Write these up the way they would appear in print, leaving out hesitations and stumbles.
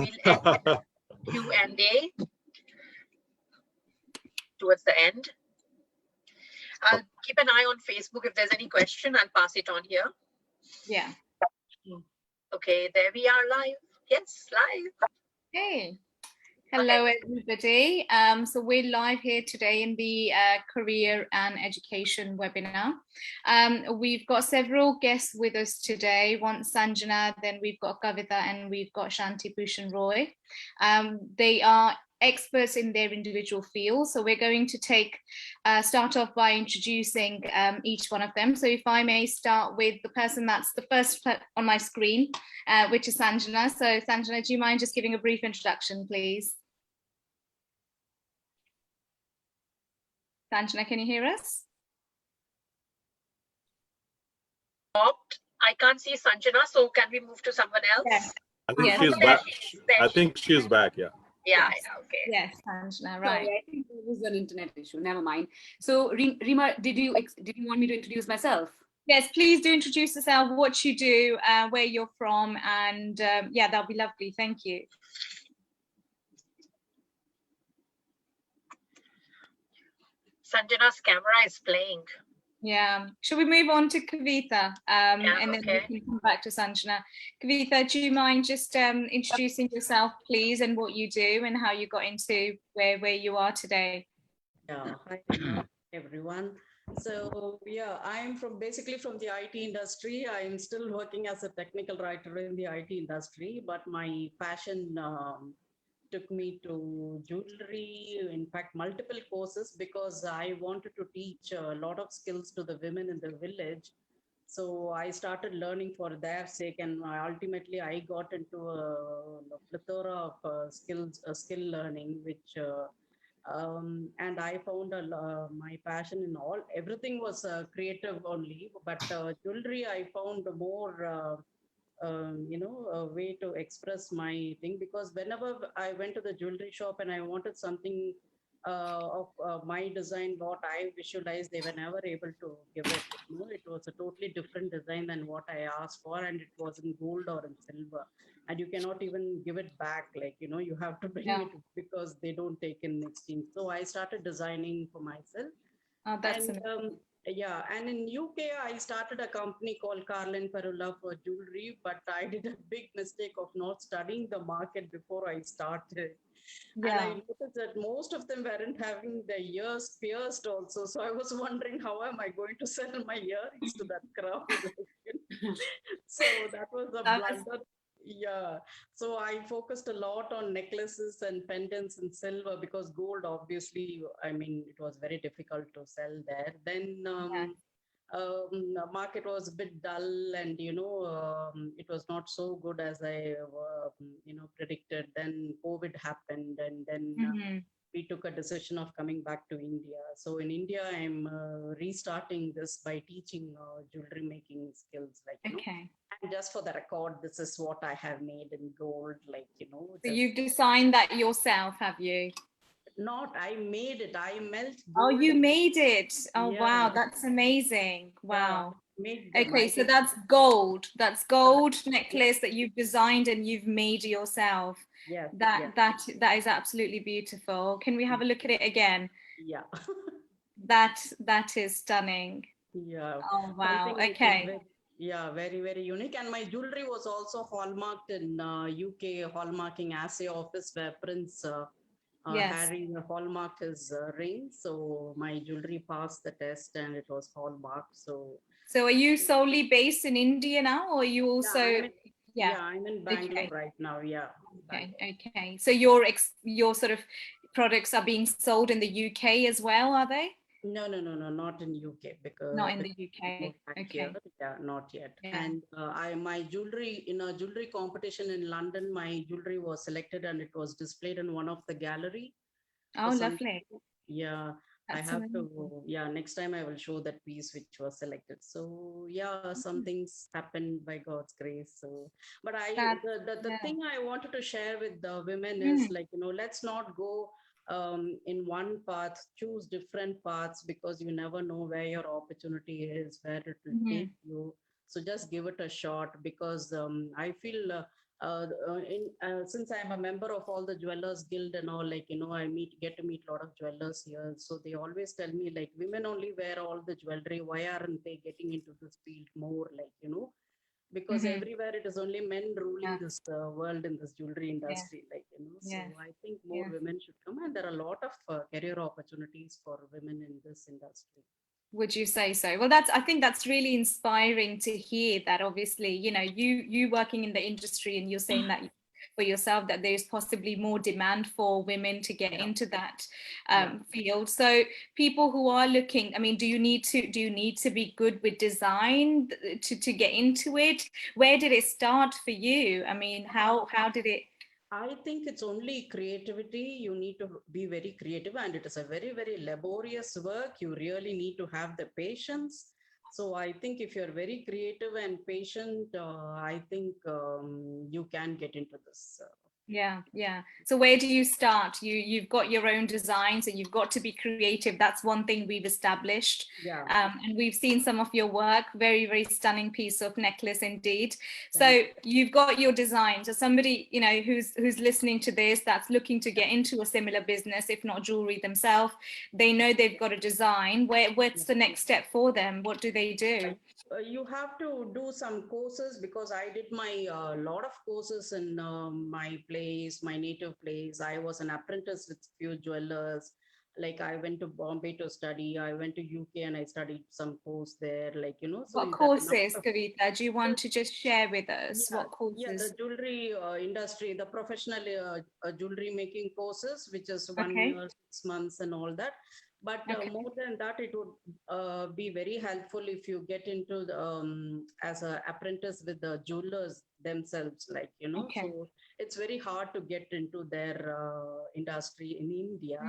we'll end with the Q&A towards the end. I'll keep an eye on Facebook. If there's any question, I'll pass it on here. Yeah. Okay, there we are live. Yes, live. Hey. Hello, everybody. So we're live here today in the Career and Education webinar. We've got several guests with us today. One Sanjana, then we've got Kavita, and we've got Shanti Bhushan Roy. They are experts in their individual fields. So we're going to start off by introducing each one of them. So if I may start with the person that's the first on my screen, which is Sanjana. So Sanjana, do you mind just giving a brief introduction, please? Sanjana, can you hear us? I can't see Sanjana, so can we move to someone else? Yes. I think she's back. I think she's back, yeah. Yeah, okay. Yes, Sanjana, right. Sorry, I think there was an internet issue. Never mind. So, Rima, did you want me to introduce myself? Yes, please do introduce yourself, what you do, where you're from, and yeah, that'll be lovely. Thank you. Sanjana's camera is playing. Yeah. Shall we move on to Kavita? And then okay. we can come back to Sanjana. Kavita, do you mind just introducing yourself, please, and what you do and how you got into where you are today? Yeah, hi everyone. So yeah, I'm basically from the IT industry. I'm still working as a technical writer in the IT industry, but my passion took me to jewelry, in fact, multiple courses, because I wanted to teach a lot of skills to the women in the village. So I started learning for their sake, and ultimately I got into a plethora of skill learning, which and I found my passion in everything was creative only, but jewelry I found more a way to express my thing, because whenever I went to the jewelry shop and I wanted something of my design, what I visualized, they were never able to give it. It was a totally different design than what I asked for, and it was in gold or in silver, and you cannot even give it back. Like, you have to bring it because they don't take in exchange. So I started designing for myself. Oh, that's and yeah, and in UK, I started a company called Carlin Perula for jewelry, but I did a big mistake of not studying the market before I started. Yeah. And I noticed that most of them weren't having their ears pierced also. So I was wondering, how am I going to sell my earrings to that crowd? So that was a blunder. Yeah, so I focused a lot on necklaces and pendants in silver, because gold, obviously, I mean, it was very difficult to sell there. Then the market was a bit dull, and it was not so good as I predicted. Then COVID happened, and then we took a decision of coming back to India. So in India, I'm restarting this by teaching jewelry making skills, like, okay. And just for the record, this is what I have made in gold, like, So you've designed that yourself, have you? Not, I made it. I melt gold. Oh, you made it. Oh, yeah. Wow, that's amazing. Wow. Yeah, okay, so that's gold. That's gold necklace that you've designed and you've made yourself. Yes. That is absolutely beautiful. Can we have a look at it again? Yeah. that is stunning. Yeah. Oh, wow. Okay. Very, very unique. And my jewelry was also hallmarked in UK Hallmarking Assay Office, where Prince Harry hallmarked his ring. So my jewelry passed the test and it was hallmarked. So are you solely based in India now, or are you also? I'm in Bangalore right now. Yeah. Okay. So your sort of products are being sold in the UK as well, are they? No, not in UK, because not in the UK. Okay. Here, yeah, not yet. Yeah. And my jewelry, in a jewelry competition in London, my jewelry was selected and it was displayed in one of the gallery. Oh, lovely. Yeah. That's I have amazing. next time I will show that piece which was selected. So yeah, some things happened by God's grace. So, but the thing I wanted to share with the women is, like, let's not go in one path, choose different paths, because you never know where your opportunity is, where it will take you. So just give it a shot, because I feel since I'm a member of all the jewelers guild and all, like, I get to meet a lot of jewelers here. So they always tell me, like, women only wear all the jewelry. Why aren't they getting into this field more? Like, because everywhere it is only men ruling this world in this jewelry industry, like, so I think more women should come, and there are a lot of career opportunities for women in this industry. Would you say so? Well, I think that's really inspiring to hear that. Obviously, you working in the industry, and you're saying that for yourself that there's possibly more demand for women to get into that field. So people who are looking, I mean, do you need to be good with design to get into it? Where did it start for you? I mean, how did it? I think it's only creativity. You need to be very creative, and it is a very, very laborious work. You really need to have the patience. So I think if you're very creative and patient, I think you can get into this. Yeah. So where do you start? You've got your own designs, and you've got to be creative. That's one thing we've established. Yeah. And we've seen some of your work. Very, very stunning piece of necklace indeed. So you've got your design. So somebody, who's listening to this, that's looking to get into a similar business, if not jewelry themselves, they know they've got a design. What's the next step for them? What do they do? You have to do some courses, because I did my lot of courses in my place, my native place. I was an apprentice with few jewelers. Like, I went to Bombay to study. I went to UK and I studied some course there. Like, so what courses, Kavita? Do you want to just share with us what courses? Yeah, the jewelry industry, the professional jewelry making courses, which is 1 year, 6 months, and all that. But more than that, it would be very helpful if you get into the, as an apprentice with the jewelers themselves, like, so it's very hard to get into their industry in India.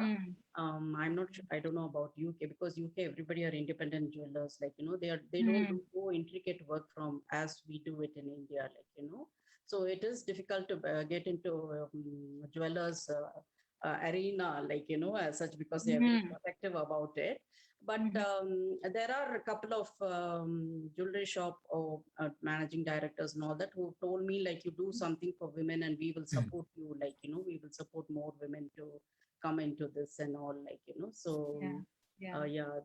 I'm not sure, I don't know about UK, because UK, everybody are independent jewelers, like, they don't do so intricate work from as we do it in India, like, so it is difficult to get into jewelers arena, like, as such, because they are very protective about it. But there are a couple of jewelry shop or managing directors and all that who told me, like, you do something for women and we will support you, like, we will support more women to come into this and all, like, so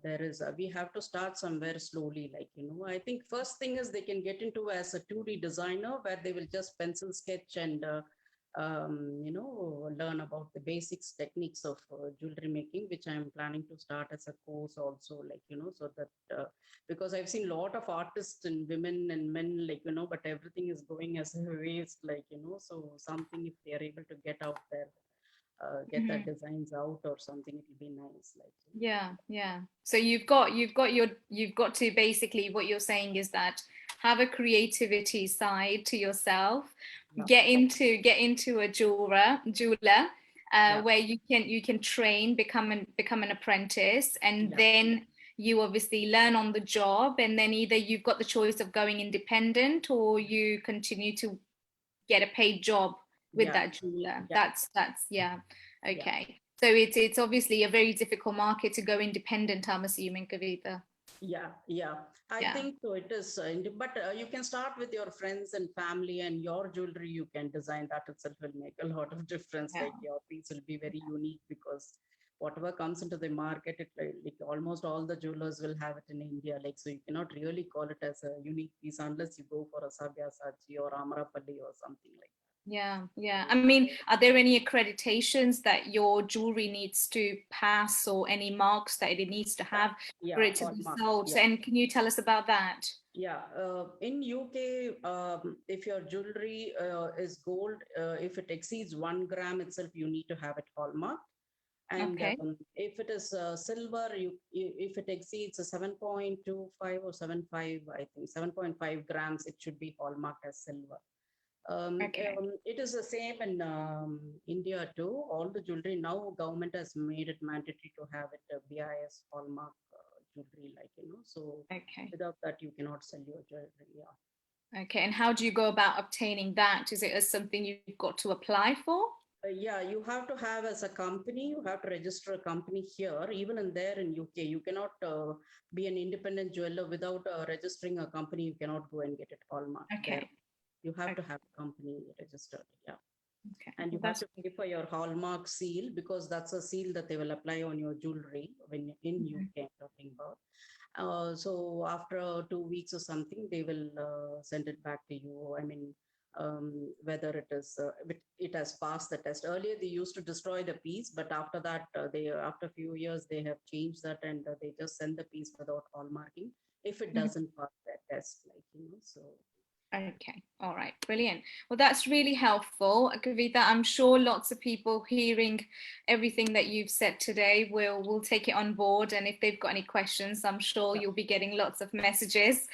there is we have to start somewhere slowly, like, I think first thing is they can get into as a 2D designer, where they will just pencil sketch and learn about the basics techniques of jewelry making, which I'm planning to start as a course also, like, so that because I've seen a lot of artists and women and men, like, but everything is going as a waste, like, so something, if they are able to get out there, get their designs out or something, it will be nice, like. Yeah. So you've got to, basically what you're saying is that have a creativity side to yourself, get into a jeweler where you can train, become an apprentice, and then you obviously learn on the job, and then either you've got the choice of going independent, or you continue to get a paid job with that jeweler. That's okay. So it's obviously a very difficult market to go independent, I'm assuming, Kavita. I think so, it is, but you can start with your friends and family, and your jewelry you can design. That itself will make a lot of difference. Like, your piece will be very unique, because whatever comes into the market, like almost all the jewelers will have it in India, like, so you cannot really call it as a unique piece unless you go for a Sabyasachi or Amrapalli or something like that. Yeah. I mean, are there any accreditations that your jewelry needs to pass, or any marks that it needs to have for it to be sold? And can you tell us about that? In UK, if your jewelry is gold, if it exceeds 1 gram itself, you need to have it hallmarked. And if it is silver, if it exceeds 7.25 or 7.5, I think 7.5 grams, it should be hallmarked as silver. It is the same in India too. All the jewelry now, government has made it mandatory to have it BIS hallmark jewelry, like, so without that you cannot sell your jewelry. Okay, and how do you go about obtaining that? Is it as something you've got to apply for? You have to have, as a company, you have to register a company here. Even in UK, you cannot be an independent jeweler without registering a company. You cannot go and get it hallmarked there. You have to have a company registered. Yeah. Okay. And you Well, have to pay for your hallmark seal, because that's a seal that they will apply on your jewelry when in UK, I'm talking about. So after 2 weeks or something, they will send it back to you. I mean, whether it has passed the test. Earlier, they used to destroy the piece, but after that, after a few years, they have changed that, and they just send the piece without hallmarking if it doesn't pass that test, so. Okay, all right, brilliant. Well, that's really helpful, Kavita. I'm sure lots of people hearing everything that you've said today will take it on board, and if they've got any questions, I'm sure you'll be getting lots of messages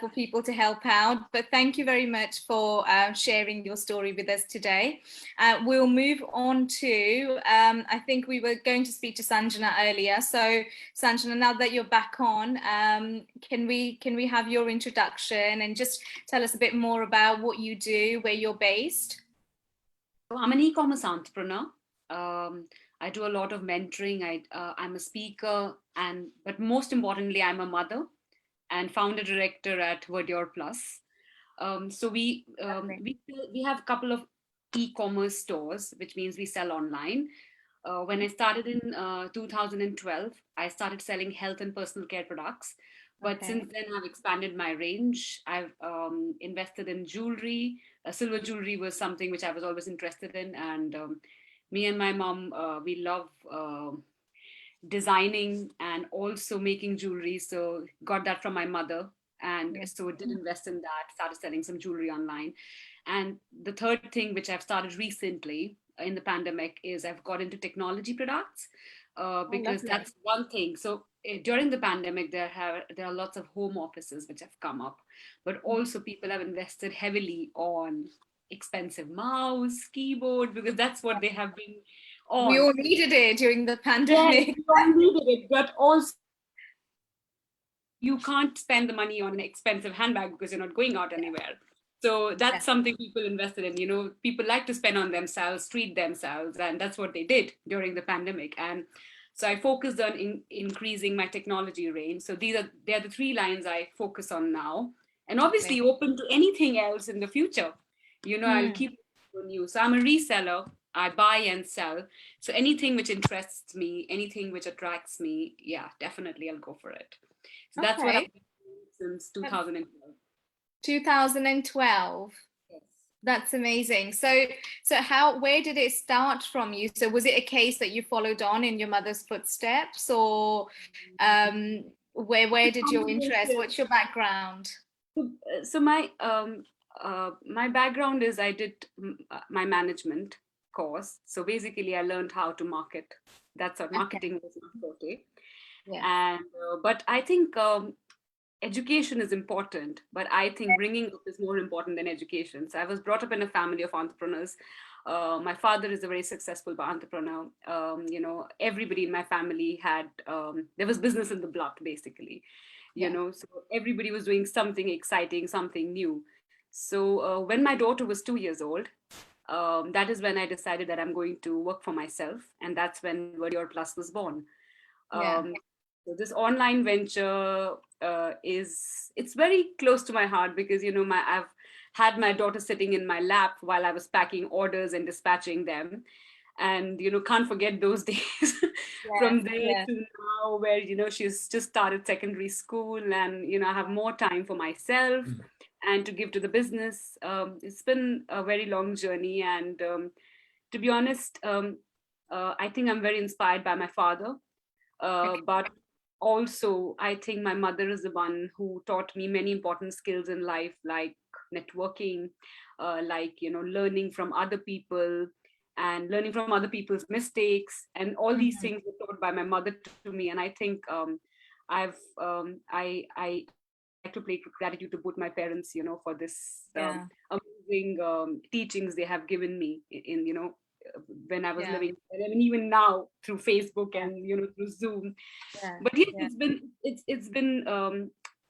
for people to help out. But thank you very much for sharing your story with us today. We'll move on to, I think we were going to speak to Sanjana earlier. So Sanjana, now that you're back on, can we have your introduction and just tell us a bit more about what you do, where you're based? So I'm an e-commerce entrepreneur. I do a lot of mentoring. I'm a speaker, but most importantly, I'm a mother and founder director at Verdure Plus. So we have a couple of e-commerce stores, which means we sell online. When I started in 2012, I started selling health and personal care products. But since then, I've expanded my range. I've invested in jewelry. Silver jewelry was something which I was always interested in. And me and my mom, we love designing and also making jewelry. So got that from my mother. And so did invest in that, started selling some jewelry online. And the third thing, which I've started recently in the pandemic, is I've got into technology products because that's one thing. So during the pandemic, there are lots of home offices which have come up, but also people have invested heavily on expensive mouse, keyboard, because that's what they have been on. We all needed it during the pandemic. Yeah, we all needed it, but also you can't spend the money on an expensive handbag because you're not going out anywhere. So that's something people invested in. People like to spend on themselves, treat themselves, and that's what they did during the pandemic. And so I focused on increasing my technology range. So they are the three lines I focus on now, and obviously open to anything else in the future. I'll keep new. So I'm a reseller. I buy and sell. So anything which interests me, anything which attracts me, yeah, definitely I'll go for it. So that's what I've been doing since 2012. 2012. Yes. That's amazing. So where did it start from you? So was it a case that you followed on in your mother's footsteps, or where did your interest? What's your background? So my background is I did my management course. So basically, I learned how to market. That's what marketing was my forte. And but I think education is important, but I think bringing up is more important than education. So I was brought up in a family of entrepreneurs. My father is a very successful entrepreneur. Everybody in my family had there was business in the blood, basically. So everybody was doing something exciting, something new. So when my daughter was 2 years old, that is when I decided that I'm going to work for myself, and that's when Verdure Plus was born. So this online venture it's very close to my heart because I've had my daughter sitting in my lap while I was packing orders and dispatching them, and can't forget those days from there to now, where she's just started secondary school, and I have more time for myself and to give to the business. It's been a very long journey, and to be honest, I think I'm very inspired by my father, but also I think my mother is the one who taught me many important skills in life, like networking, learning from other people and learning from other people's mistakes, and all these things were taught by my mother to me. And I think I like to play gratitude to both my parents, for this amazing teachings they have given me in when I was living, and even now through Facebook and through Zoom. But yes,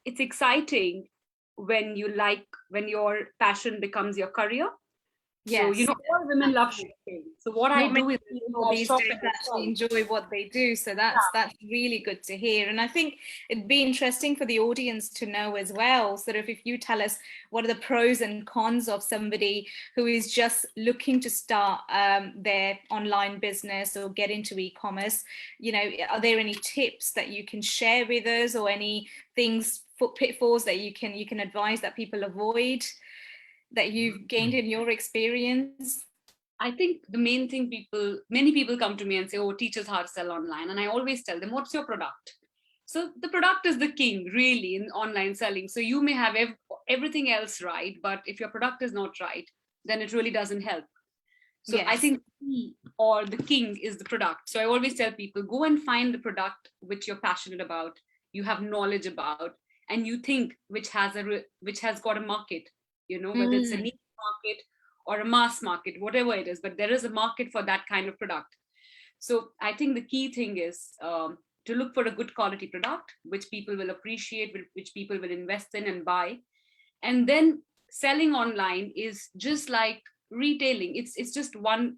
it's exciting when your passion becomes your career. So all women love shopping. So what I do is people these days actually enjoy what they do. So that's really good to hear. And I think it'd be interesting for the audience to know as well, sort of if you tell us what are the pros and cons of somebody who is just looking to start their online business or get into e-commerce, you know, are there any tips that you can share with us, or any things, pitfalls that you can advise that people avoid, that you've gained in your experience? I think the main thing, many people come to me and say, oh, teach us how to sell online. And I always tell them, what's your product? So the product is the king, really, in online selling. So you may have everything else right, but if your product is not right, then it really doesn't help. So yes. I think the king is the product. So I always tell people, go and find the product which you're passionate about, you have knowledge about, and you think which has got a market, you know, whether it's a niche market or a mass market, whatever it is, but there is a market for that kind of product. So I think the key thing is to look for a good quality product, which people will appreciate, which people will invest in and buy. And then selling online is just like retailing. It's just one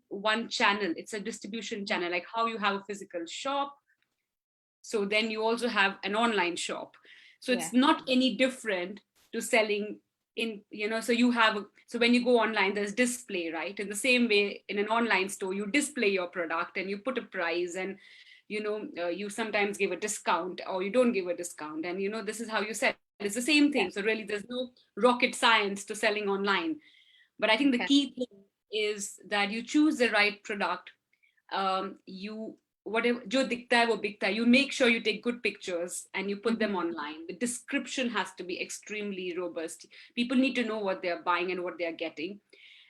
channel. It's a distribution channel, like how you have a physical shop. So then you also have an online shop. So it's not any different to selling in, you know, so when you go online, there's display, right? In the same way, in an online store, you display your product and you put a price, and, you know, you sometimes give a discount or you don't give a discount. And, you know, this is how you sell. It's the same thing. So really, there's no rocket science to selling online. But I think the key thing is that you choose the right product. Whatever jo dikhta hai wo bikhta hai. You make sure you take good pictures and you put them online. The description has to be extremely robust. People need to know what they're buying and what they're getting.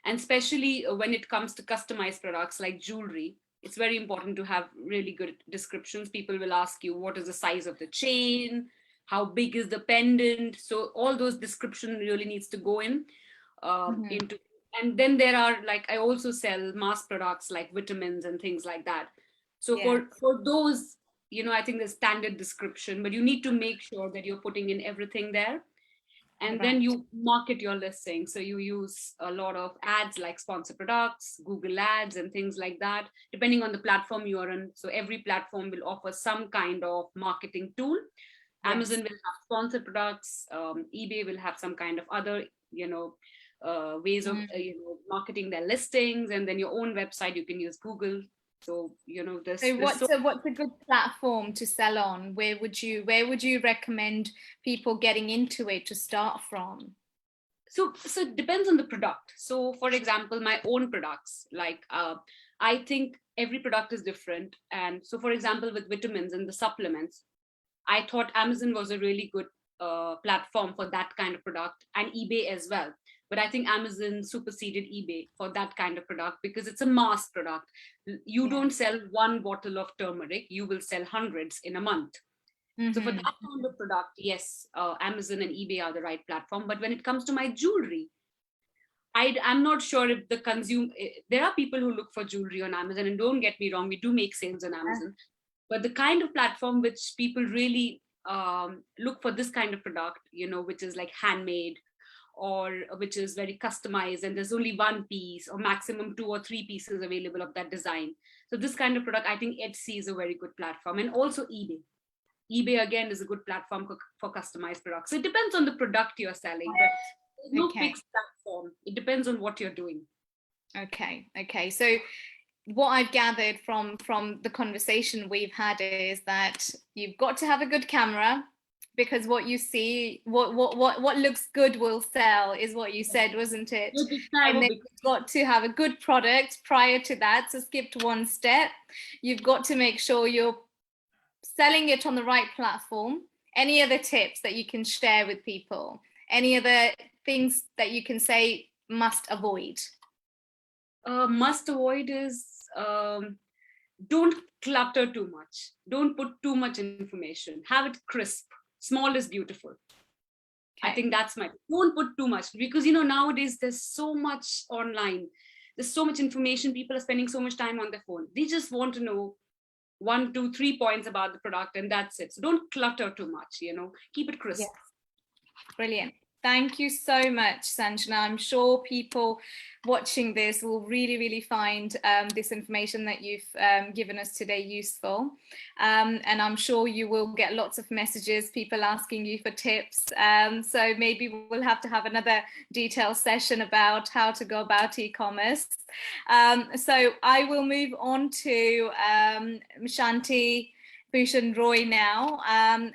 And especially when it comes to customized products like jewelry, it's very important to have really good descriptions. People will ask you, what is the size of the chain? How big is the pendant? So all those description really needs to go into. And then there are, like, I also sell mass products like vitamins and things like that. So for those, you know, I think there's standard description, but you need to make sure that you're putting in everything there. And then you market your listing. So you use a lot of ads like sponsor products, Google ads and things like that, depending on the platform you are on. So every platform will offer some kind of marketing tool. Amazon will have sponsor products. eBay will have some kind of other, you know, ways of marketing their listings. And then your own website, you can use Google. So, you know, what's a good platform to sell on? Where would you recommend people getting into it to start from? So it depends on the product. So for example, my own products, like I think every product is different. And so for example, with vitamins and the supplements, I thought Amazon was a really good platform for that kind of product, and eBay as well. But I think Amazon superseded eBay for that kind of product because it's a mass product. You don't sell one bottle of turmeric, you will sell hundreds in a month. So for that kind of product, yes, Amazon and eBay are the right platform. But when it comes to my jewelry, I'm not sure if there are people who look for jewelry on Amazon, and don't get me wrong, we do make sales on Amazon. But the kind of platform which people really look for this kind of product, you know, which is like handmade, or which is very customized, and there's only one piece or maximum 2 or 3 pieces available of that design. So this kind of product, I think Etsy is a very good platform, and also eBay. eBay again is a good platform for customized products. So it depends on the product you're selling, but there's no fixed platform. It depends on what you're doing. Okay. So what I've gathered from the conversation we've had is that you've got to have a good camera, because what you see, what looks good will sell, is what you said, wasn't it? And then you've got to have a good product prior to that. So skipped one step. You've got to make sure you're selling it on the right platform. Any other tips that you can share with people? Any other things that you can say must avoid? Must avoid is don't clutter too much. Don't put too much information. Have it crisp. Small is beautiful. I think that's don't put too much, because, you know, nowadays there's so much online. There's so much information. People are spending so much time on their phone. They just want to know 1, 2, 3 points about the product, and that's it. So don't clutter too much, you know, keep it crisp. Brilliant. Thank you so much, Sanjana. I'm sure people watching this will really, really find this information that you've given us today useful. And I'm sure you will get lots of messages, people asking you for tips. So maybe we'll have to have another detailed session about how to go about e-commerce. So I will move on to Shanti Bhushan Roy now.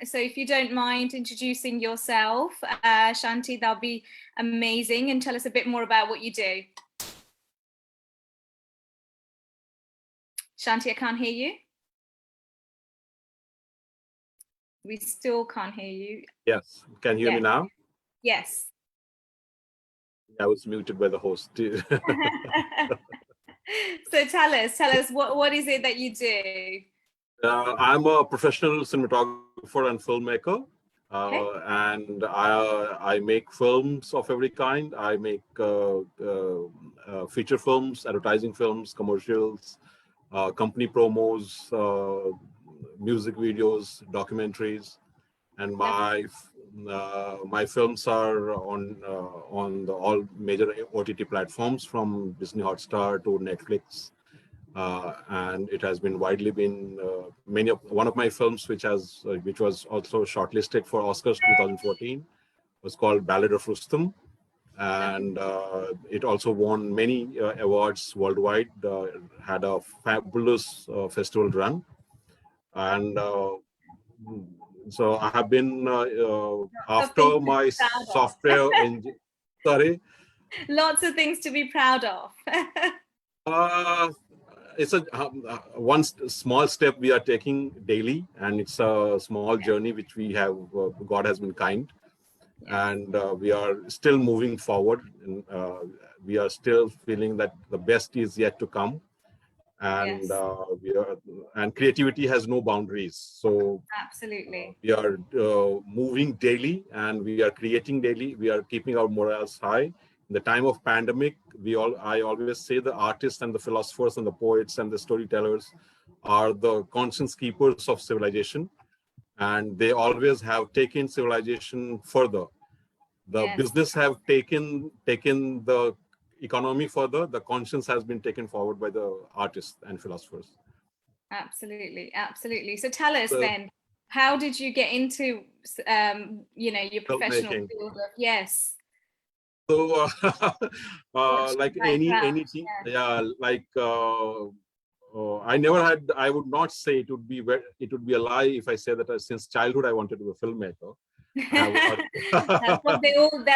So if you don't mind introducing yourself, Shanti, that'll be amazing, and tell us a bit more about what you do. Shanti, I can't hear you. We still can't hear you. Yes, can you hear me now? Yes. I was muted by the host. So tell us what is it that you do? I'm a professional cinematographer and filmmaker, Okay. and I make films of every kind. I make feature films, advertising films, commercials, company promos, music videos, documentaries, and my films are on all major OTT platforms, from Disney Hotstar to Netflix. And it has been widely one of my films, which was also shortlisted for Oscars 2014, was called Ballad of Rustum, and it also won many awards worldwide. Had a fabulous festival run, and so I have been after my software engineering. Sorry. Lots of things to be proud of. It's a one small step we are taking daily, and it's a small journey which we have. God has been kind, and we are still moving forward. And we are still feeling that the best is yet to come, and and creativity has no boundaries. So absolutely, we are moving daily, and we are creating daily. We are keeping our morals high. In the time of pandemic, I always say the artists and the philosophers and the poets and the storytellers are the conscience keepers of civilization, and they always have taken civilization further. The business have taken the economy further. The conscience has been taken forward by the artists and philosophers. Absolutely, absolutely. So tell us then, how did you get into your professional field of So, like anything, like I never had. I would not say it would be a lie if I say that since childhood I wanted to be a filmmaker.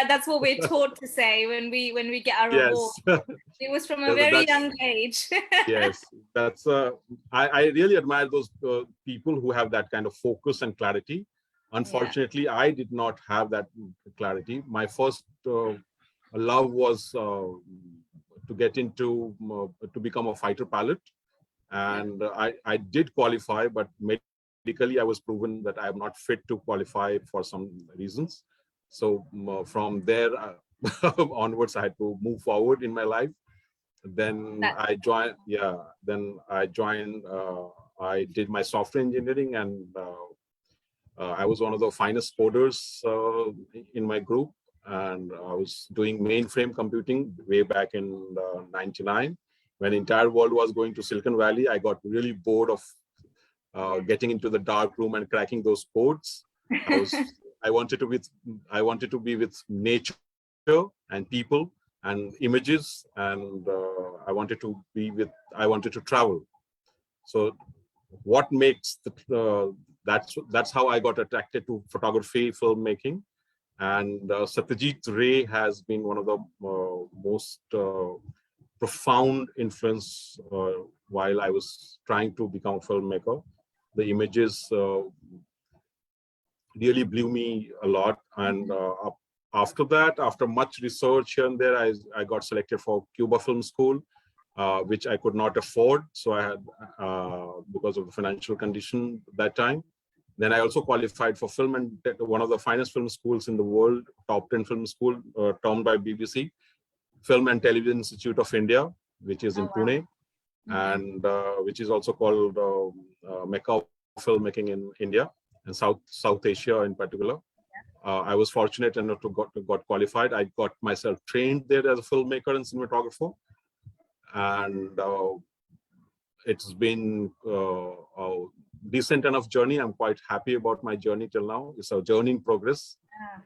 That's what we're taught to say when we get our award. It was from a very young age. Yes, that's. I really admire those people who have that kind of focus and clarity. Unfortunately, I did not have that clarity. My first love was to get into to become a fighter pilot, and I did qualify, but medically I was proven that I am not fit to qualify for some reasons. So from there onwards, I had to move forward in my life. Then I joined. I did my software engineering, and I was one of the finest coders in my group. And I was doing mainframe computing way back in '99, when the entire world was going to Silicon Valley. I got really bored of getting into the dark room and cracking those codes. I wanted to be with nature and people and images, and I wanted to travel. So what makes that's how I got attracted to photography, filmmaking. And Satyajit Ray has been one of the most profound influence while I was trying to become a filmmaker. The images really blew me a lot. And after that, after much research here and there, I got selected for Cuba Film School, which I could not afford. So I had, because of the financial condition that time. Then I also qualified for film, and one of the finest film schools in the world, top 10 film school, termed by BBC, Film and Television Institute of India, which is in Pune, and which is also called Mecca of filmmaking in India and South Asia in particular. I was fortunate enough to got qualified. I got myself trained there as a filmmaker and cinematographer, and it's been a decent enough journey. I'm quite happy about my journey till now. It's a journey in progress,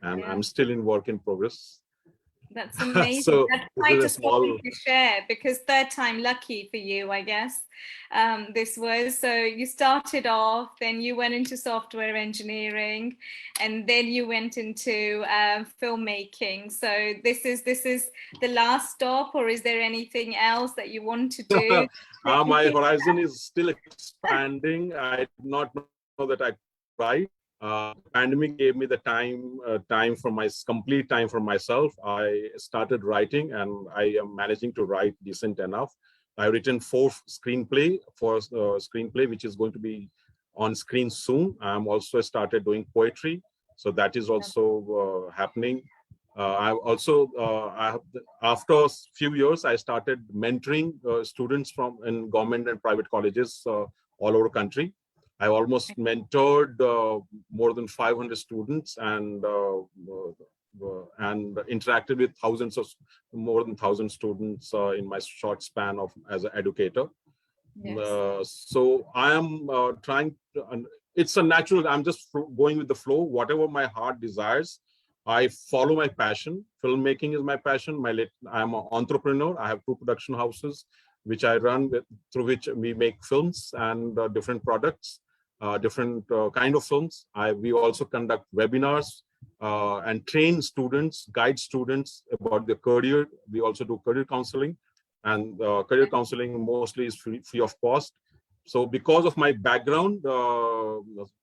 and I'm still in work in progress. That's amazing. So That's this quite is a a story small. to share, because third time lucky for you, I guess. This was, so you started off, then you went into software engineering, and then you went into filmmaking. So this is the last stop, or is there anything else that you want to do? My horizon is still expanding. I did not know that I could write. Pandemic gave me the time for my complete time for myself. I started writing, and I am managing to write decent enough. I've written 4 screenplay, which is going to be on screen soon. I'm also started doing poetry, so that is also happening. After a few years, I started mentoring students from in government and private colleges all over the country. I almost mentored more than 500 students and interacted with more than 1,000 students in my short span of as an educator. Yes. So I am trying to, and it's a natural, I'm just going with the flow. Whatever my heart desires, I follow my passion. Filmmaking is my passion. I'm an entrepreneur. I have 2 production houses, which I run through which we make films and different products, different kind of films. We also conduct webinars and train students, guide students about their career. We also do career counseling, and career counseling mostly is free of cost. So because of my background,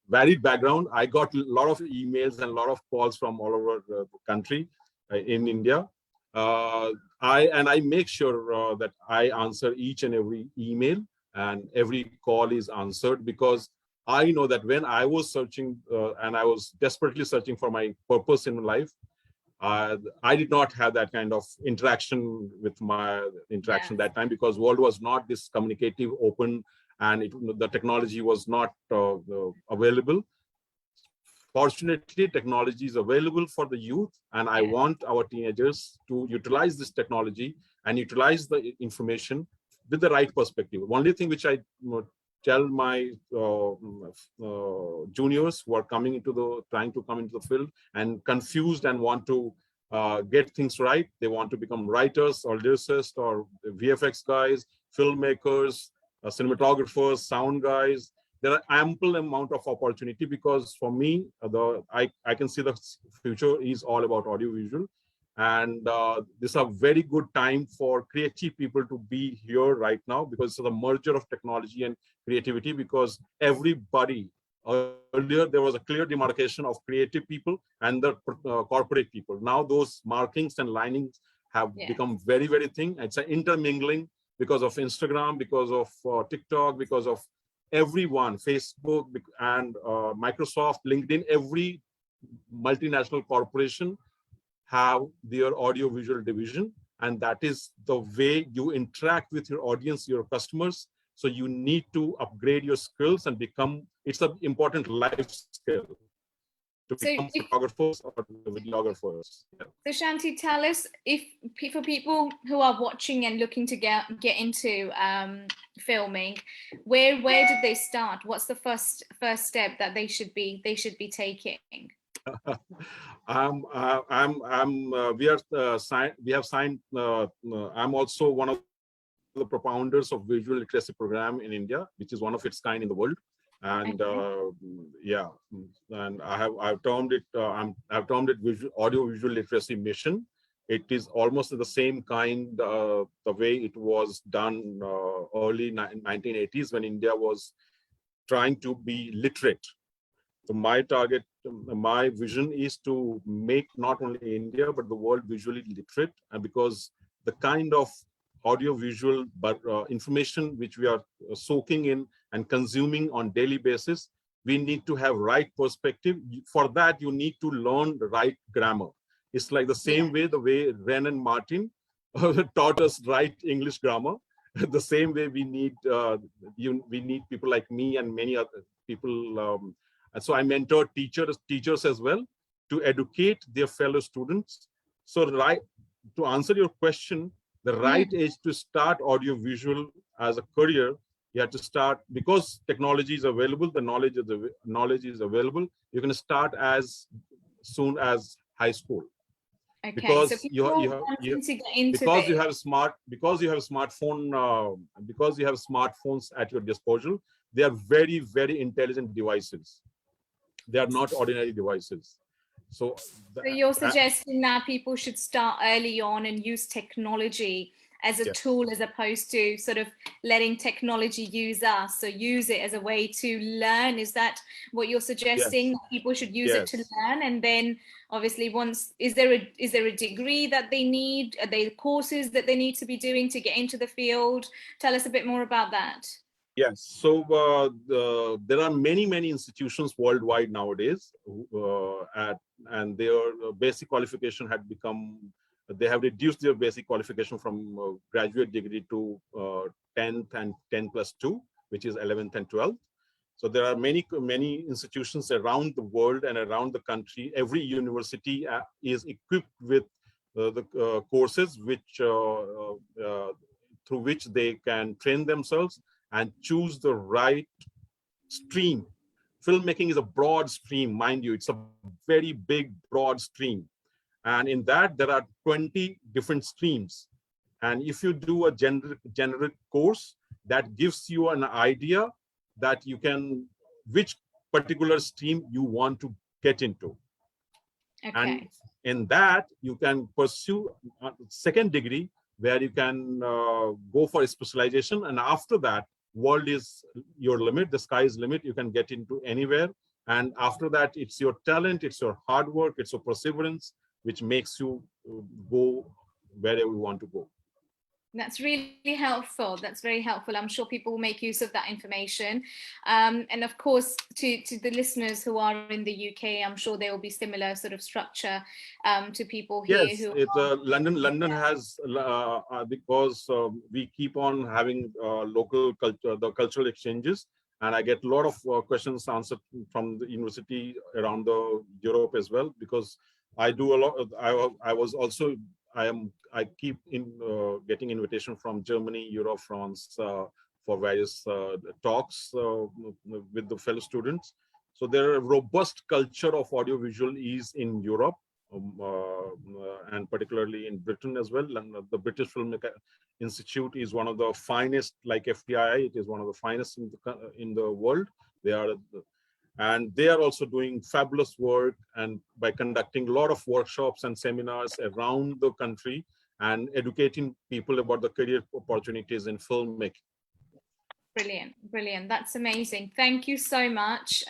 varied background, I got a lot of emails and a lot of calls from all over the country in India. I make sure that I answer each and every email, and every call is answered, because I know that when I was searching and I was desperately searching for my purpose in life, I did not have that kind of interaction with my interaction that time, because world was not this communicative, open, and the technology was not available. Fortunately, technology is available for the youth, and I want our teenagers to utilize this technology and utilize the information with the right perspective. Only thing which I tell my juniors who are trying to come into the field and confused and want to get things right. They want to become writers or lyricists or VFX guys, filmmakers, cinematographers, sound guys. There are ample amount of opportunity, because for me, I can see the future is all about audiovisual. And this is a very good time for creative people to be here right now, because it's a merger of technology and creativity, because everybody, earlier there was a clear demarcation of creative people and the corporate people. Now those markings and linings have become very, very thin. It's an intermingling because of Instagram, because of TikTok, because of everyone, Facebook and Microsoft, LinkedIn. Every multinational corporation have their audio-visual division, and that is the way you interact with your audience, your customers. So you need to upgrade your skills and become, it's an important life skill to become photographers or videographers. So Shanti, tell us, if for people who are watching and looking to get into filming, where did they start? What's the first step that they should be taking? We have signed. I'm also one of the propounders of visual literacy program in India, which is one of its kind in the world. And and I've termed it audio visual literacy mission. It is almost the same kind the way it was done early 1980s, when India was trying to be literate. So my target, my vision is to make not only India but the world visually literate, and because the kind of audio-visual information which we are soaking in and consuming on daily basis, we need to have right perspective. For that, you need to learn the right grammar. It's like the same way Ren and Martin taught us right English grammar. The same way we need people like me and many other people. And so I mentor teachers as well. to educate their fellow students. So to answer your question, the right age to start audiovisual as a career, you have to start, because technology is available, the knowledge is available. You can start as soon as high school. Okay, because so because you have smartphones at your disposal. They are very, very intelligent devices. They are not ordinary devices. So you're suggesting that people should start early on and use technology as a tool, as opposed to sort of letting technology use us. So use it as a way to learn. Is that what you're suggesting? People should use it to learn, and then obviously is there a degree that they need? Are there courses that they need to be doing to get into the field? Tell us a bit more about that. Yes, so there are many institutions worldwide nowadays, and their basic qualification had become. They have reduced their basic qualification from graduate degree to 10th and 10+2, which is 11th and 12th. So there are many institutions around the world and around the country. Every university is equipped with the courses which through which they can train themselves and choose the right stream. Filmmaking is a broad stream, mind you. It's a very big, broad stream. And in that, there are 20 different streams. And if you do a generic course, that gives you an idea that you can, which particular stream you want to get into. Okay. And in that, you can pursue a second degree where you can go for a specialization. And after that, world is your limit, the sky is limit. You can get into anywhere. And after that, it's your talent, it's your hard work, it's your perseverance, which makes you go wherever you want to go. That's really helpful. That's very helpful. I'm sure people will make use of that information. And of course, to the listeners who are in the UK, I'm sure there will be similar sort of structure to people here. Yes, London has, because we keep on having local culture, the cultural exchanges. And I get a lot of questions answered from the university around the Europe as well, because I do a lot. I keep getting invitation from Germany, Europe, France for various talks with the fellow students. So there are a robust culture of audiovisual is in Europe, and particularly in Britain as well. And the British Film Institute is one of the finest, like FTII. It is one of the finest in the world. They are also doing fabulous work, and by conducting a lot of workshops and seminars around the country and educating people about the career opportunities in filmmaking. Brilliant. That's amazing. Thank you so much.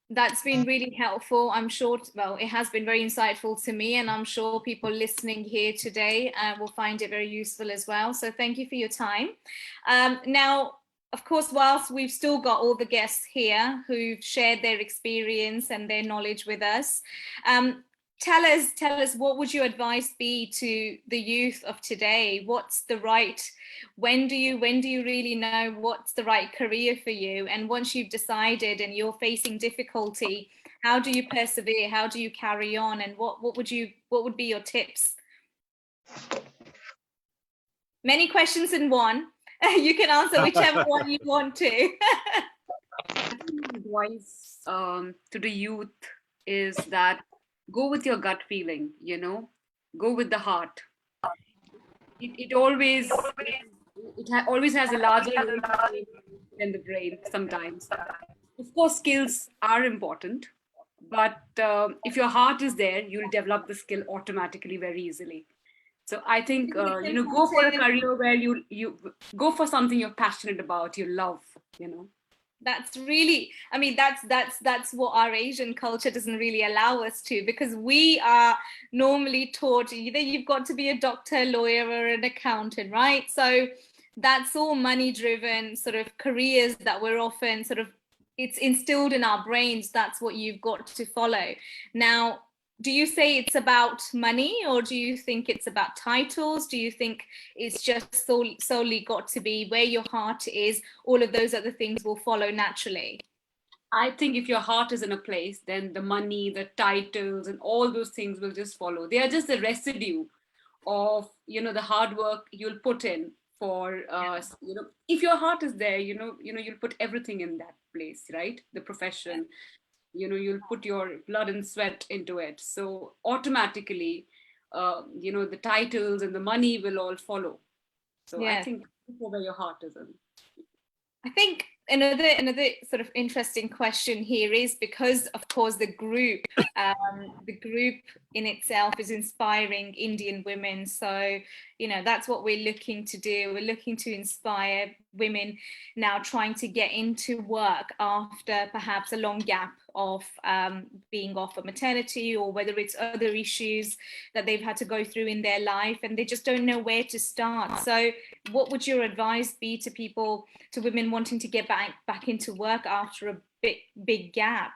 That's been really helpful. I'm sure, well, it has been very insightful to me, and I'm sure people listening here today will find it very useful as well. So thank you for your time. Now, of course, whilst we've still got all the guests here who've shared their experience and their knowledge with us, tell us, what would your advice be to the youth of today? What's the right, when do you really know what's the right career for you? And once you've decided and you're facing difficulty, how do you persevere? How do you carry on? And what would be your tips? Many questions in one. You can answer whichever one you want to. Advice to the youth is that go with your gut feeling, go with the heart. It always has a larger role than the brain sometimes. Of course, skills are important, but if your heart is there, you'll develop the skill automatically very easily. So I think, go for a career where you go for something you're passionate about, you love, That's really, I mean, that's what our Asian culture doesn't really allow us to, because we are normally taught either you've got to be a doctor, lawyer, or an accountant, right? So that's all money driven sort of careers that we're often sort of, it's instilled in our brains. That's what you've got to follow. Now, do you say it's about money, or do you think it's about titles? Do you think it's just solely got to be where your heart is? All of those other things will follow naturally. I think if your heart is in a place, then the money, the titles, and all those things will just follow. They are just the residue of, the hard work you'll put in for, if your heart is there, you'll put everything in that place, right? The profession, you'll put your blood and sweat into it. So automatically, the titles and the money will all follow. So I Yes. think where your heart is in. I think another sort of interesting question here is, because of course the group in itself is inspiring Indian women. So that's what we're looking to do. We're looking to inspire women now trying to get into work after perhaps a long gap of being off of maternity, or whether it's other issues that they've had to go through in their life and they just don't know where to start. So what would your advice be to people, to women wanting to get back into work after a big gap?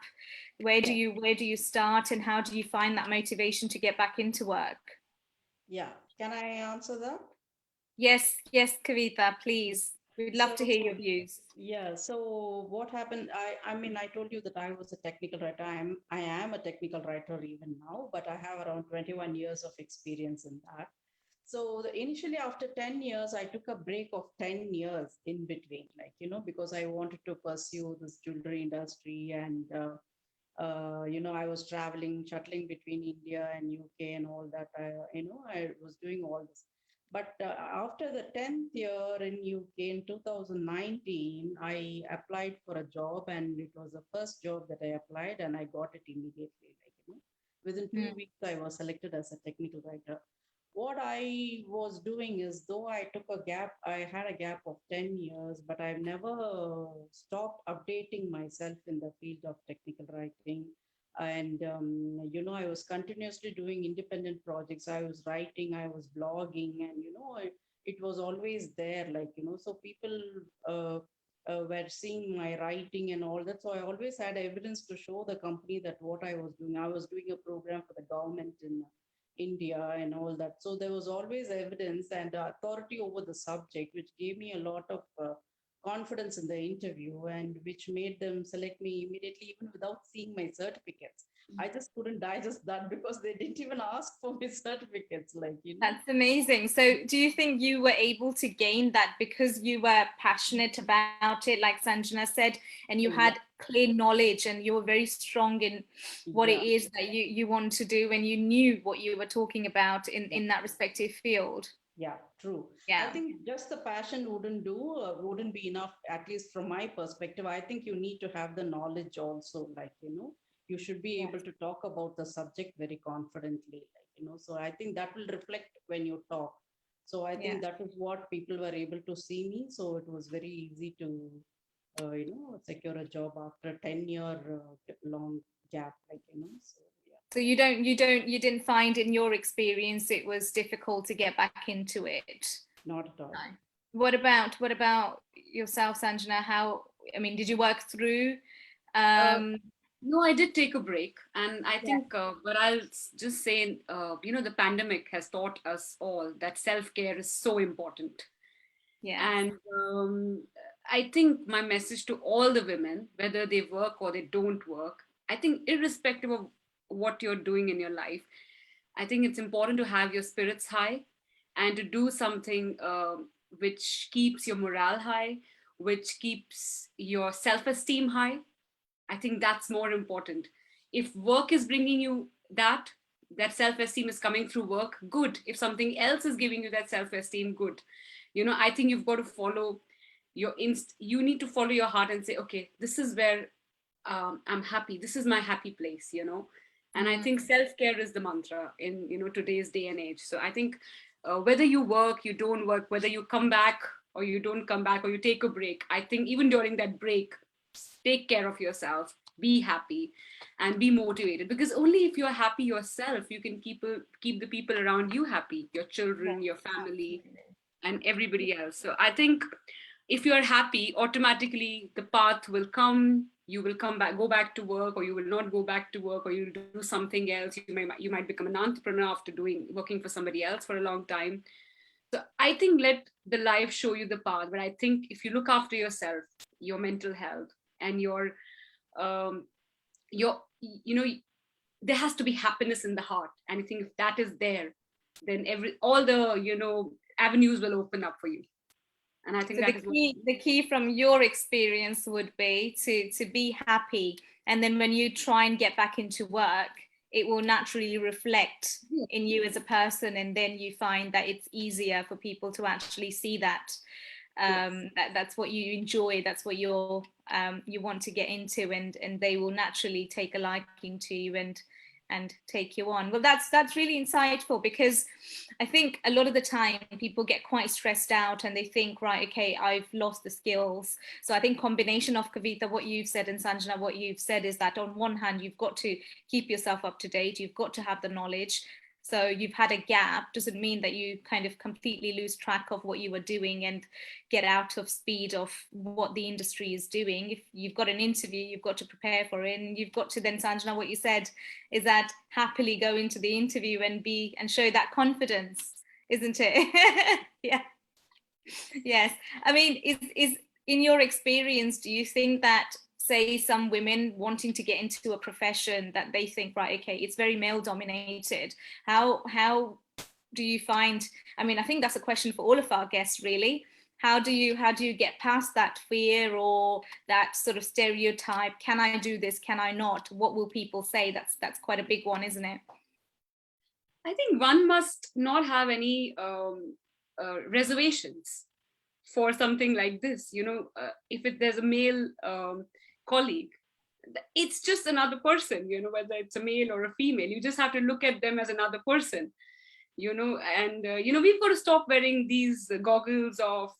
Where do you start, and how do you find that motivation to get back into work? Yeah, can I answer that? Yes, Kavita, please. We'd love to hear your views. Yeah, so what happened? I mean, I told you that I was a technical writer. I am a technical writer even now, but I have around 21 years of experience in that. So initially, after 10 years, I took a break of 10 years in between, because I wanted to pursue this jewelry industry, and I was traveling, shuttling between India and UK and all that. I was doing all this. But after the 10th year in UK in 2019, I applied for a job, and it was the first job that I applied, and I got it immediately. Within 2 weeks, I was selected as a technical writer. What I was doing is, though I took a gap, I had a gap of 10 years, but I've never stopped updating myself in the field of technical writing. And, I was continuously doing independent projects. I was writing, I was blogging, and, it was always there, so people were seeing my writing and all that. So I always had evidence to show the company that what I was doing. I was doing a program for the government in India and all that. So there was always evidence and authority over the subject, which gave me a lot of confidence in the interview, and which made them select me immediately, even without seeing my certificates. I just couldn't digest that because they didn't even ask for my certificates. That's amazing. So do you think you were able to gain that because you were passionate about it, like Sanjana said, and you had clear knowledge and you were very strong in what it is that you want to do, and you knew what you were talking about in that respective field? Yeah, true. Yeah. I think just the passion wouldn't be enough, at least from my perspective. I think you need to have the knowledge also, you should be able to talk about the subject very confidently, so I think that will reflect when you talk. So I think that is what people were able to see me. So it was very easy to, secure a job after a 10-year long gap, so. So you didn't find in your experience it was difficult to get back into it? Not at all. No. What about yourself, Sanjana? Did you work through? No, I did take a break, and I think, but I'll just say, the pandemic has taught us all that self-care is so important. Yeah. And I think my message to all the women, whether they work or they don't work, I think irrespective of what you're doing in your life, I think it's important to have your spirits high and to do something which keeps your morale high, which keeps your self-esteem high. I think that's more important. If work is bringing you that self-esteem is coming through work, good. If something else is giving you that self-esteem, good. I think you've got to follow your you need to follow your heart and say, okay, this is where I'm happy. This is my happy place, And I think self-care is the mantra in, today's day and age. So I think whether you work, you don't work, whether you come back or you don't come back, or you take a break, I think even during that break, take care of yourself, be happy, and be motivated, because only if you're happy yourself, you can keep the people around you happy, your children, your family, and everybody else. So I think if you're happy, automatically the path will come. You will go back to work, or you will not go back to work, or you'll do something else. You might become an entrepreneur after working for somebody else for a long time. So I think let the life show you the path. But I think if you look after yourself, your mental health, and your there has to be happiness in the heart. And I think if that is there, then all the avenues will open up for you. And I think so that the key from your experience would be to be happy, and then when you try and get back into work, it will naturally reflect in you as a person, and then you find that it's easier for people to actually see that. That's what you enjoy, that's what you want to get into, and they will naturally take a liking to you and take you on. Well, that's really insightful, because I think a lot of the time people get quite stressed out and they think, right, okay, I've lost the skills. So I think combination of, Kavita, what you've said, and Sanjana, what you've said, is that on one hand, you've got to keep yourself up to date, you've got to have the knowledge. So you've had a gap doesn't mean that you kind of completely lose track of what you were doing and get out of speed of what the industry is doing. If you've got an interview, you've got to prepare for it, and you've got to then, Sanjana, what you said is that happily go into the interview and show that confidence, isn't it? Yeah. Yes. I mean, is in your experience, do you think that, say, some women wanting to get into a profession that they think, right, okay, it's very male dominated, how do you find, I mean, I think that's a question for all of our guests, really. How do you get past that fear or that sort of stereotype? Can I do this? Can I not? What will people say? That's quite a big one, isn't it? I think one must not have any reservations for something like this. If there's a male colleague, it's just another person, whether it's a male or a female. You just have to look at them as another person, and we've got to stop wearing these goggles of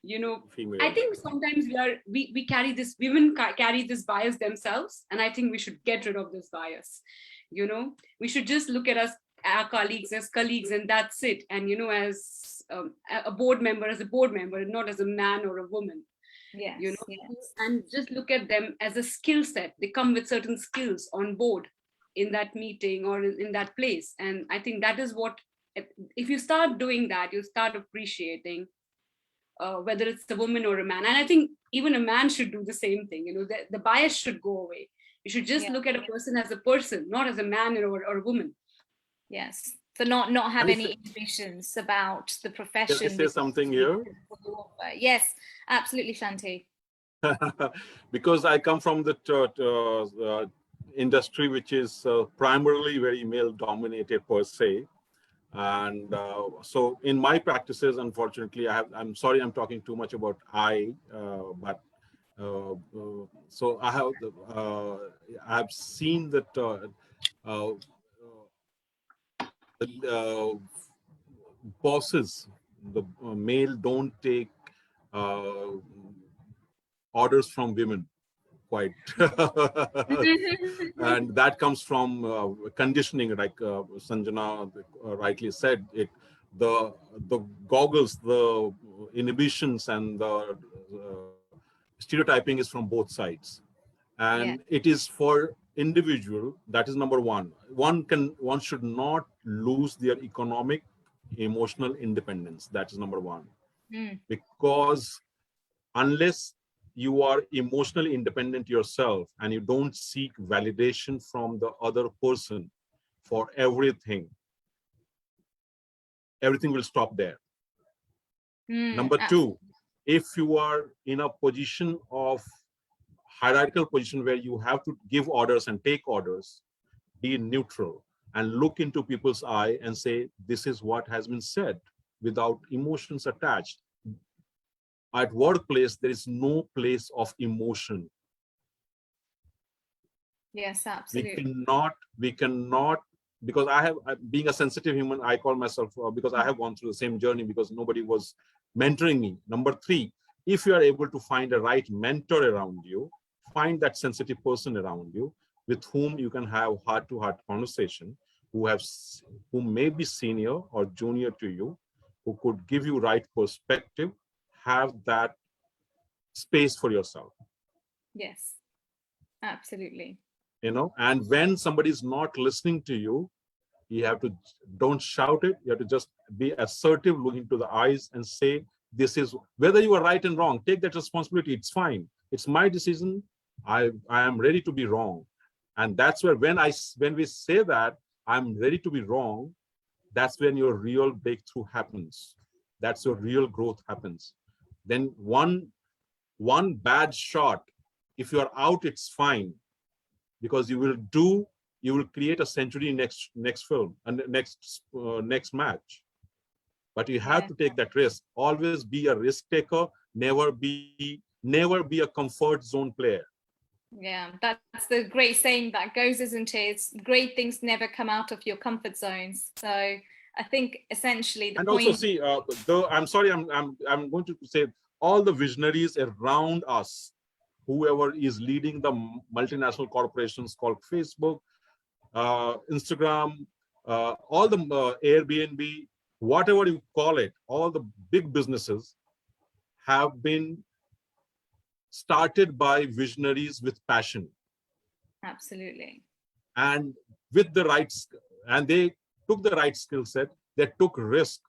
Female. I think sometimes we carry this, women carry this bias themselves, and I think we should get rid of this bias. We should just look at our colleagues as colleagues, and that's it. And as a board member, not as a man or a woman. Yes, yes. And just look at them as a skill set. They come with certain skills on board in that meeting or in that place. And I think that is what, if you start doing that, you start appreciating whether it's a woman or a man. And I think even a man should do the same thing. The bias should go away. You should just look at a person as a person, not as a man or a woman. Yes. So not have any inhibitions about the profession. Can I say something here? Yes, absolutely, Shanti. Because I come from the industry which is primarily very male dominated per se. And so in my practices, unfortunately, I'm sorry, I'm talking too much about but so I've seen that the bosses, the male, don't take orders from women quite. And that comes from conditioning, like Sanjana rightly said. The goggles, the inhibitions, and the stereotyping is from both sides, and it is for individual. That is number one. One should not lose their economic, emotional independence. That is number one. Because unless you are emotionally independent yourself and you don't seek validation from the other person for everything will stop there. Number two, if you are in a position of hierarchical position where you have to give orders and take orders, be neutral and look into people's eye and say, this is what has been said, without emotions attached. At workplace, there is no place of emotion. Yes, absolutely. We cannot, because being a sensitive human, I call myself, because I have gone through the same journey, because nobody was mentoring me. Number three, if you are able to find a right mentor around you, find that sensitive person around you with whom you can have heart-to-heart conversation, who may be senior or junior to you, who could give you right perspective. Have that space for yourself. Yes, absolutely. And when somebody is not listening to you, don't shout it. You have to just be assertive, look into the eyes and say, this is, whether you are right and wrong, take that responsibility. It's fine. It's my decision. I am ready to be wrong. And that's where when we say that I'm ready to be wrong, that's when your real breakthrough happens. That's your real growth happens. Then one bad shot, if you're out, it's fine, because you will create a century next film and next match. But you have to take that risk. Always be a risk taker. Never be a comfort zone player. Yeah, that's the great saying that goes, isn't it? It's great things never come out of your comfort zones. So I think essentially the And point. also see, I'm sorry, I'm going to say all the visionaries around us, whoever is leading the multinational corporations called Facebook, Instagram, all the Airbnb, whatever you call it, all the big businesses have been started by visionaries with passion. Absolutely. And with the rights, and they took the right skill set, they took risk.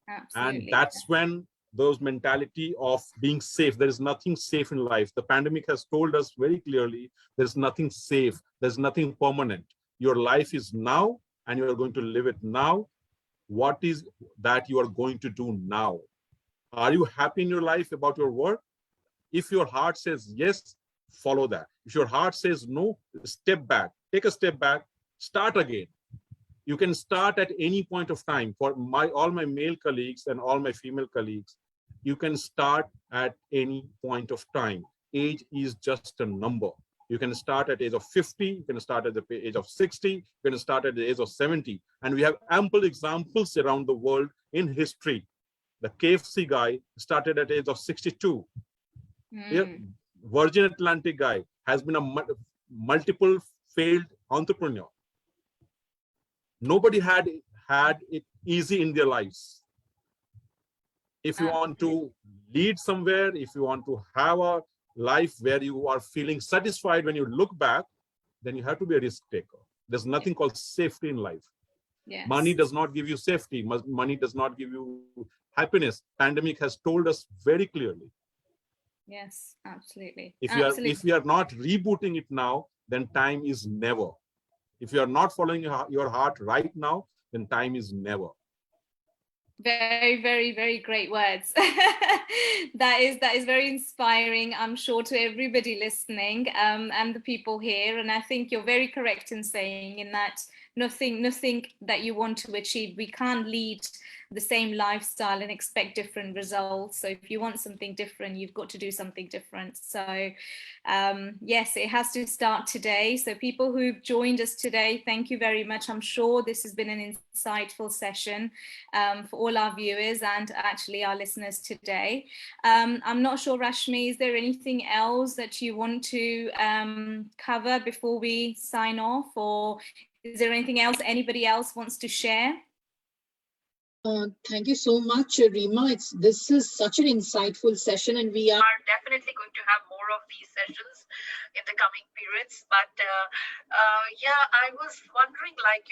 Absolutely. And that's when those mentality of being safe, there is nothing safe in life. The pandemic has told us very clearly, there's nothing safe, there's nothing permanent. Your life is now and you are going to live it now. What is that you are going to do now? Are you happy in your life about your work? If your heart says yes, follow that. If your heart says no, step back, take a step back, start again. You can start at any point of time. For all my male colleagues and all my female colleagues, you can start at any point of time. Age is just a number. You can start at the age of 50, you can start at the age of 60, you can start at the age of 70. And we have ample examples around the world in history. The KFC guy started at the age of 62. Virgin Atlantic guy has been a multiple failed entrepreneur. Nobody had it easy in their lives. If you want to lead somewhere, if you want to have a life where you are feeling satisfied when you look back, then you have to be a risk taker. There's nothing called safety in life. Yes. Money does not give you safety. Money does not give you happiness. Pandemic has told us very clearly. Yes, absolutely. If you are not rebooting it now, then time is never. If you are not following your heart right now, then time is never. Very, very, very great words. that is very inspiring, I'm sure, to everybody listening, and the people here. And I think you're very correct in saying in that nothing that you want to achieve, we can't lead the same lifestyle and expect different results. So if you want something different, you've got to do something different. So yes, it has to start today. So people who've joined us today, thank you very much. I'm sure this has been an insightful session for all our viewers and actually our listeners today. I'm not sure, Rashmi, is there anything else that you want to cover before we sign off, or is there anything else anybody else wants to share? Thank you so much, Rima. This is such an insightful session, and we are definitely going to have more of these sessions in the coming periods. But yeah, I was wondering, like,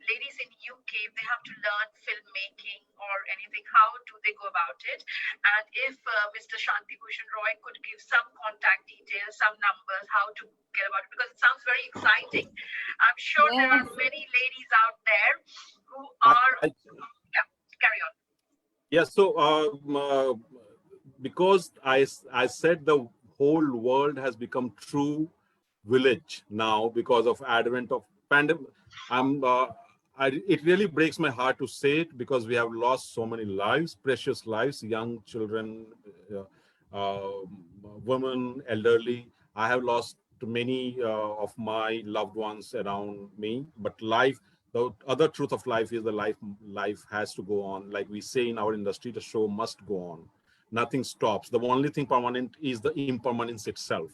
ladies in UK, if they have to learn filmmaking or anything, how do they go about it? And if Mr. Shanti Bhushan Roy could give some contact details, some numbers, how to get about it, because it sounds very exciting. I'm sure there are many ladies out there who are, carry on. Yeah, so because I said the whole world has become true village now because of advent of pandemic. It really breaks my heart to say it, because we have lost so many lives, precious lives, young children, women, elderly. I have lost many of my loved ones around me, but life, the other truth of life is the life has to go on. Like we say in our industry, the show must go on. Nothing stops. The only thing permanent is the impermanence itself.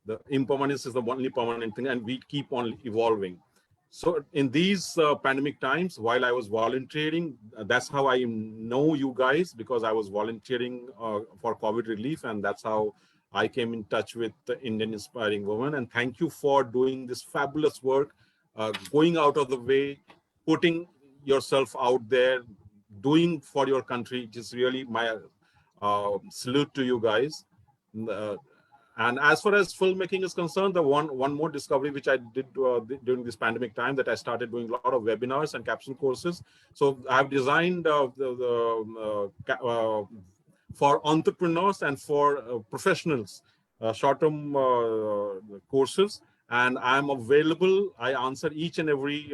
The impermanence is the only permanent thing, and we keep on evolving. So in these pandemic times, while I was volunteering, that's how I know you guys, because I was volunteering for COVID relief, and that's how I came in touch with the Indian Inspiring Women. And thank you for doing this fabulous work, going out of the way, putting yourself out there, doing for your country. Just really my salute to you guys. uh, and as far as filmmaking is concerned, the one more discovery which I did during this pandemic time, that I started doing a lot of webinars and capsule courses. So I've designed for entrepreneurs and for professionals short-term courses, and I'm available. I answer each and every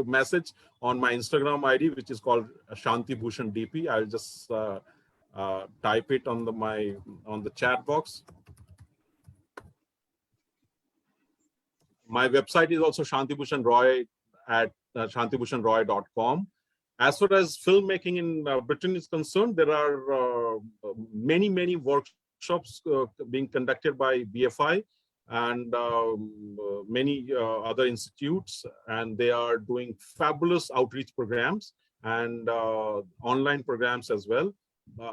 message on my Instagram ID, which is called Shanti Bhushan DP. I'll just type it on the chat box. My website is also Shantibhushan Roy at shantibhushanroy.com. As far as filmmaking in Britain is concerned, there are many workshops being conducted by BFI and many other institutes, and they are doing fabulous outreach programs and online programs as well.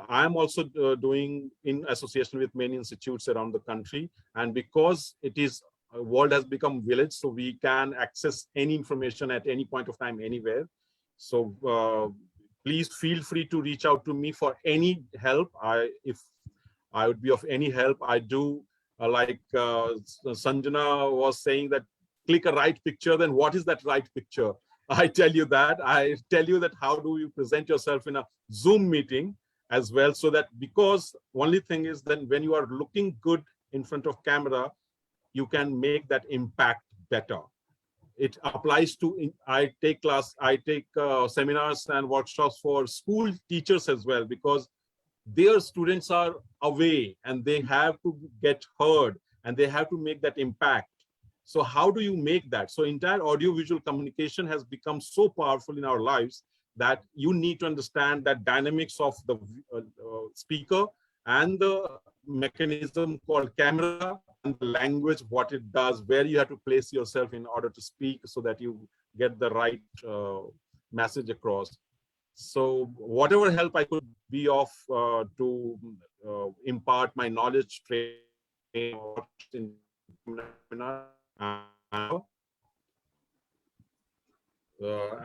I'm also doing in association with many institutes around the country, and because it is world has become village, so we can access any information at any point of time anywhere. So please feel free to reach out to me for any help. If I would be of any help, I do like Sanjana was saying, that click a right picture. Then what is that right picture? I tell you that. I tell you that how do you present yourself in a Zoom meeting as well, so that, because only thing is, then when you are looking good in front of camera, you can make that impact better. It applies to, I take seminars and workshops for school teachers as well, because their students are away and they have to get heard and they have to make that impact. So how do you make that? So entire audiovisual communication has become so powerful in our lives that you need to understand that dynamics of the speaker and the mechanism called camera and the language, what it does, where you have to place yourself in order to speak so that you get the right message across. So whatever help I could be of to impart my knowledge, training,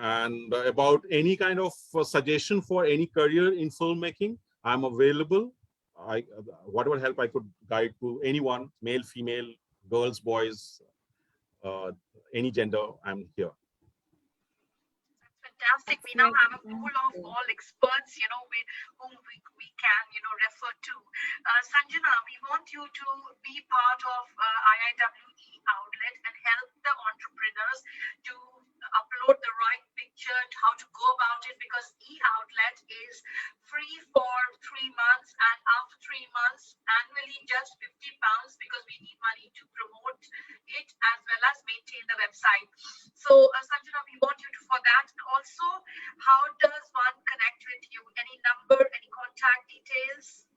and about any kind of suggestion for any career in filmmaking, I'm available. Whatever help I could guide to anyone, male, female, girls, boys, any gender, I'm here. Fantastic. We now have a pool of all experts, whom we can, refer to. Sanjana, we want you to be part of IIW outlet and help the entrepreneurs to upload the right picture, how to go about it, because outlet is free for 3 months, and after 3 months, annually just £50, because we need money to promote it as well as maintain the website. So, Sanjana, we want you to for that. And also, how does one connect with you? Any number, any contact details?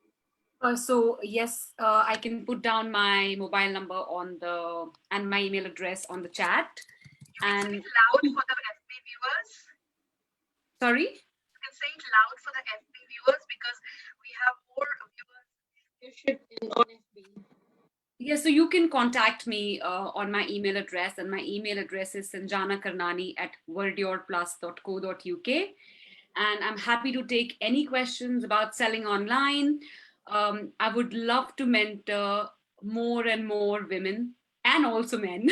So yes, I can put down my mobile number and my email address on the chat. You can say it loud for the FB viewers. Sorry? You can say it loud for the FB viewers, because we have more viewers on FB. Yeah, so you can contact me on my email address, and my email address is sanjanakarnani@wordyourplus.co.uk. And I'm happy to take any questions about selling online. I would love to mentor more and more women and also men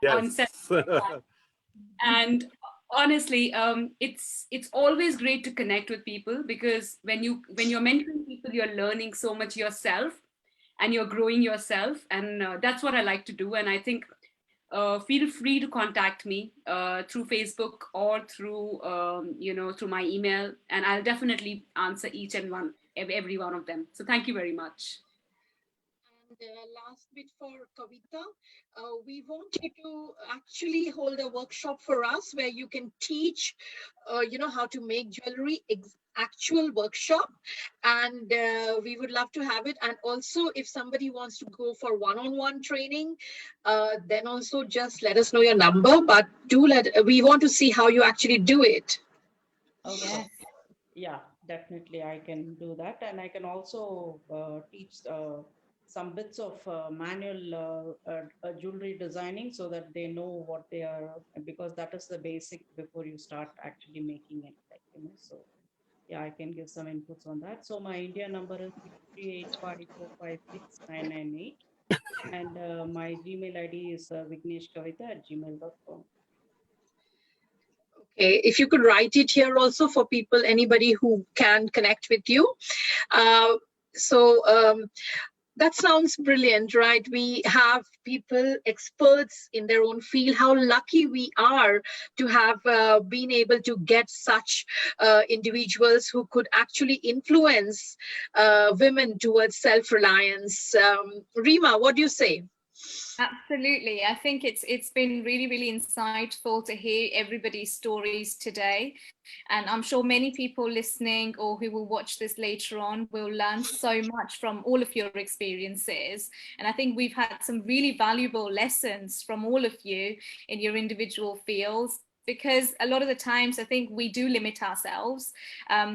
on selling. And honestly, it's always great to connect with people, because when you're mentoring people, you're learning so much yourself and you're growing yourself, and that's what I like to do. And I think feel free to contact me through Facebook or through through my email, and I'll definitely answer each and every one of them. So thank you very much. And last bit for Kavita, we want you to actually hold a workshop for us where you can teach, how to make jewelry, actual workshop, and we would love to have it. And also, if somebody wants to go for one-on-one training, then also just let us know your number. But we want to see how you actually do it. Okay. Yeah, definitely I can do that, and I can also teach some bits of manual jewelry designing, so that they know what they are, because that is the basic before you start actually making it. So yeah, I can give some inputs on that. So my India number is 63844569998, and my Gmail ID is vigneshkavita@gmail.com. Okay, if you could write it here also for people, anybody who can connect with you. So that sounds brilliant, right? We have people, experts in their own field. How lucky we are to have been able to get such individuals who could actually influence women towards self-reliance. Rima, what do you say? Absolutely. I think it's been really, really insightful to hear everybody's stories today. And I'm sure many people listening or who will watch this later on will learn so much from all of your experiences. And I think we've had some really valuable lessons from all of you in your individual fields, because a lot of the times I think we do limit ourselves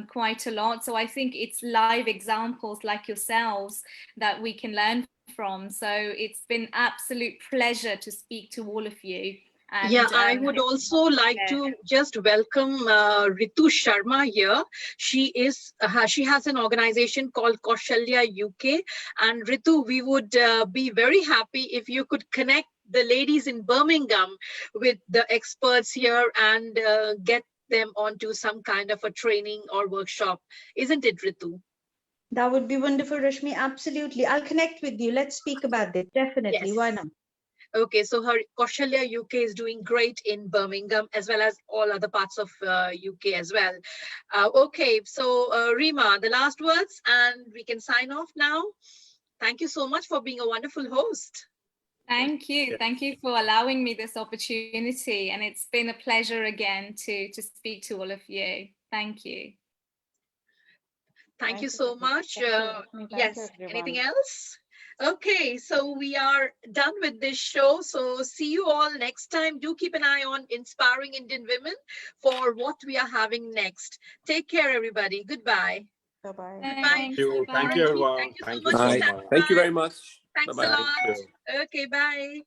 quite a lot. So I think it's live examples like yourselves that we can learn from. So it's been absolute pleasure to speak to all of you. And, yeah, I would also like to just welcome Ritu Sharma here. She has an organization called Kaushalya UK. And Ritu, we would be very happy if you could connect the ladies in Birmingham with the experts here and get them onto some kind of a training or workshop. Isn't it, Ritu? That would be wonderful, Rashmi. Absolutely. I'll connect with you. Let's speak about this. Definitely. Yes. Why not? Okay, so her Kaushalya UK is doing great in Birmingham as well as all other parts of UK as well. Okay, so Rima, the last words, and we can sign off now. Thank you so much for being a wonderful host. Thank you. Thank you for allowing me this opportunity. And it's been a pleasure again to speak to all of you. Thank you. Thank you so much. Yes, anything else? Okay, so we are done with this show. So see you all next time. Do keep an eye on Inspiring Indian Women for what we are having next. Take care, everybody. Goodbye. Bye-bye. Thank you. Thank you, everyone. Thank you so Thank much. you so Bye. much. Thank you very much. Thanks Bye-bye. a lot. Okay, bye.